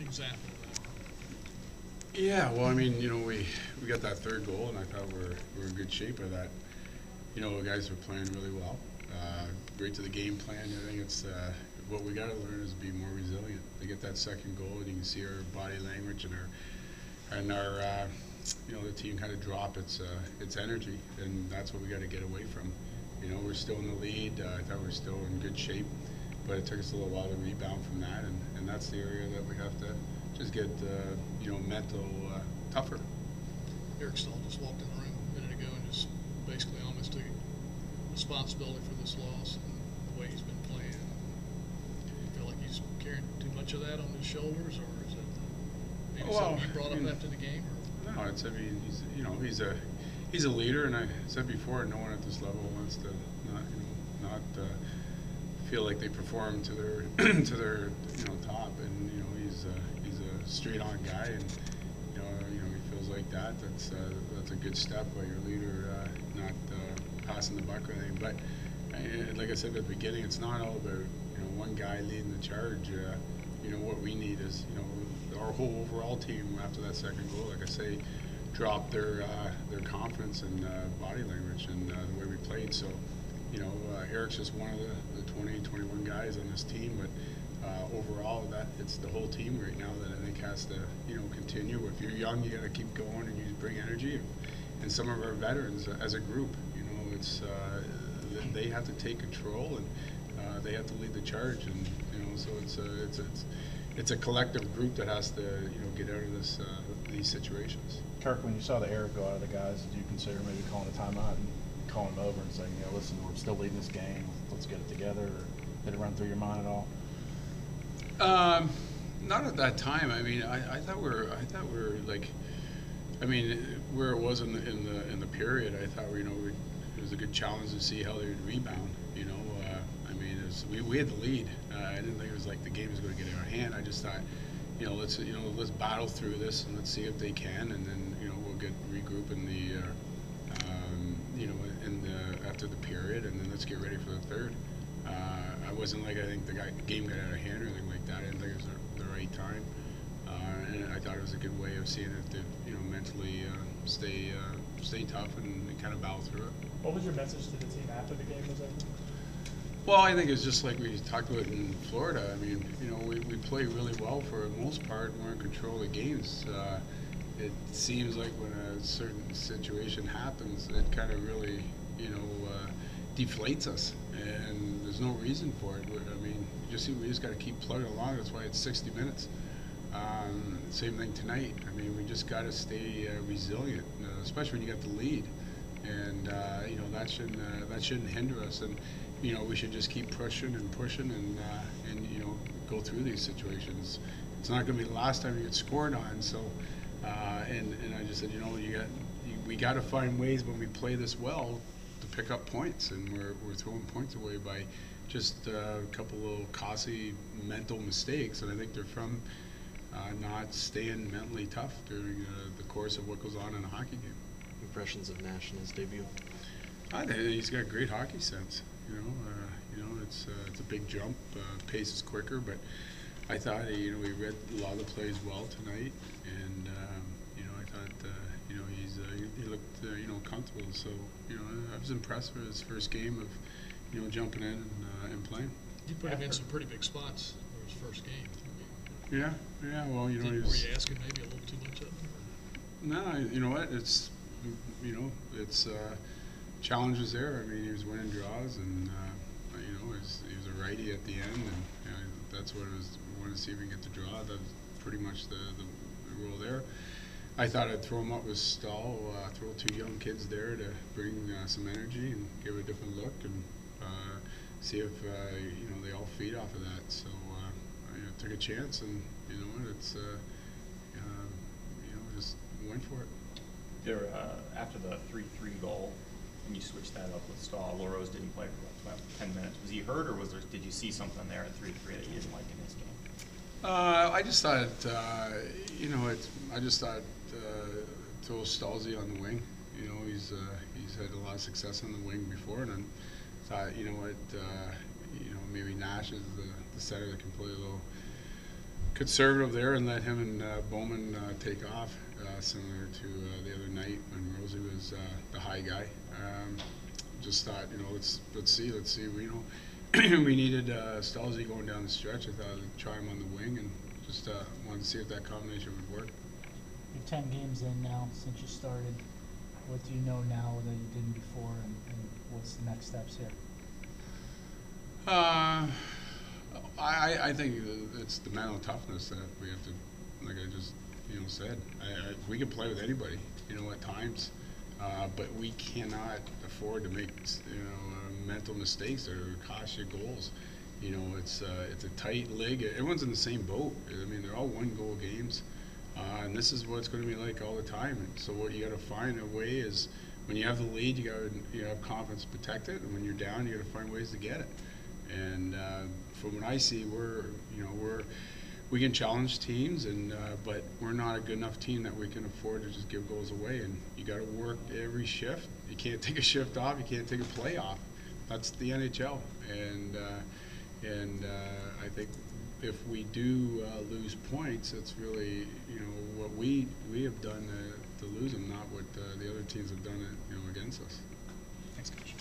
example of that. Yeah, well, I mean, we got that third goal, and I thought we're in good shape with that. The guys were playing really well. Right to the game plan. I think it's what we got to learn is be more resilient. They get that second goal, and you can see our body language and our the team kind of drop its energy, and that's what we got to get away from. We're still in the lead. I thought we're still in good shape, but it took us a little while to rebound from that, and that's the area that we have to just get mental tougher. Eric Stahl just walked in the room a minute ago and just basically almost took responsibility for this loss and the way he's been playing. Do you feel like he's carrying too much of that on his shoulders, or is it maybe something you brought up after the game? Or? No, he's a leader, and I said before, no one at this level wants to not feel like they perform to their to their top, and he's a straight on guy, and he feels like that. That's a good step by your leader, not passing the buck or anything. But like I said at the beginning, it's not all about one guy leading the charge. What we need is our whole overall team after that second goal, like I say, dropped their confidence and body language and the way we played. So Eric's just one of the 20, 21 guys on this team, but overall, it's the whole team right now that I think has to continue. If you're young, you got to keep going and you bring energy. And some of our veterans, as a group, it's they have to take control, and they have to lead the charge, and so it's a collective group that has to get out of these situations. Kirk, when you saw the air go out of the guys, did you consider maybe calling a timeout and calling them over and saying, listen, we're still leading this game, let's get it together? Or did it run through your mind at all? Not at that time. I mean, I thought we're like, I mean, where it was in the period, I thought it was a good challenge to see how they would rebound. I mean, we had the lead. I didn't think it was like the game was going to get in our hand. I just thought, let's battle through this and let's see if they can, and then we'll get regroup in the after the period, and then let's get ready for the third. I wasn't like I think the game got out of hand or anything like that. I didn't think it was the right time, and I thought it was a good way of seeing it to mentally stay tough and kind of battle through it. What was your message to the team after the game was over? Well, I think it's just like we talked about in Florida. I mean, we play really well for the most part. We're in control of the games. It seems like when a certain situation happens, it kind of really, deflates us, and there's no reason for it. I mean, we just got to keep plugging along. That's why it's 60 minutes. Same thing tonight. I mean, we just got to stay resilient, especially when you got the lead, and that shouldn't hinder us. And we should just keep pushing and go through these situations. It's not going to be the last time you get scored on. So, and I just said, we got to find ways when we play this well to pick up points, and we're throwing points away by just a couple little costly mental mistakes, and I think they're from not staying mentally tough during the course of what goes on in a hockey game. Impressions of National's debut? I think he's got great hockey sense. It's a big jump. Pace is quicker, but I thought he read a lot of the plays well tonight, and I thought he looked comfortable. So I was impressed with his first game of jumping in and playing. You put him in some pretty big spots for his first game. Yeah. Well, were you asking maybe a little too much of him? No, you know what? It's challenges there. I mean, he was winning draws, and he was a righty at the end, and that's what it was. We wanted to see if we can get the draw. That was pretty much the rule there. I thought I'd throw him up with Stahl, throw two young kids there to bring some energy and give a different look, and see if they all feed off of that. So I took a chance, and it's just went for it. There, after the 3-3 goal, and you switched that up with Stahl, LaRose didn't play for about 10 minutes. Was he hurt, or did you see something there at 3-3 that you didn't like in his game? I just thought, throw Stalzy on the wing. He's had a lot of success on the wing before, and I thought, maybe Nash is the setter that can play a little conservative there and let him and Bowman take off, similar to the other night when Rosie was the high guy. Just thought, let's see. We we needed Stalzy going down the stretch. I thought I'd try him on the wing and just wanted to see if that combination would work. You're 10 games in now since you started. What do you know now that you didn't before, and what's the next steps here? I think it's the mental toughness that we have to, like I just said. We can play with anybody, at times, but we cannot afford to make mental mistakes that are cost you goals. It's a tight league. Everyone's in the same boat. I mean, they're all 1-goal games, and this is what it's going to be like all the time. And so what you got to find a way is when you have the lead, you got to have confidence to protect it, and when you're down, you got to find ways to get it. And from what I see, we can challenge teams, and but we're not a good enough team that we can afford to just give goals away. And you got to work every shift. You can't take a shift off. You can't take a play off. That's the NHL. And I think if we do lose points, it's really what we have done to lose them, not what the other teams have done against us. Thanks, Coach.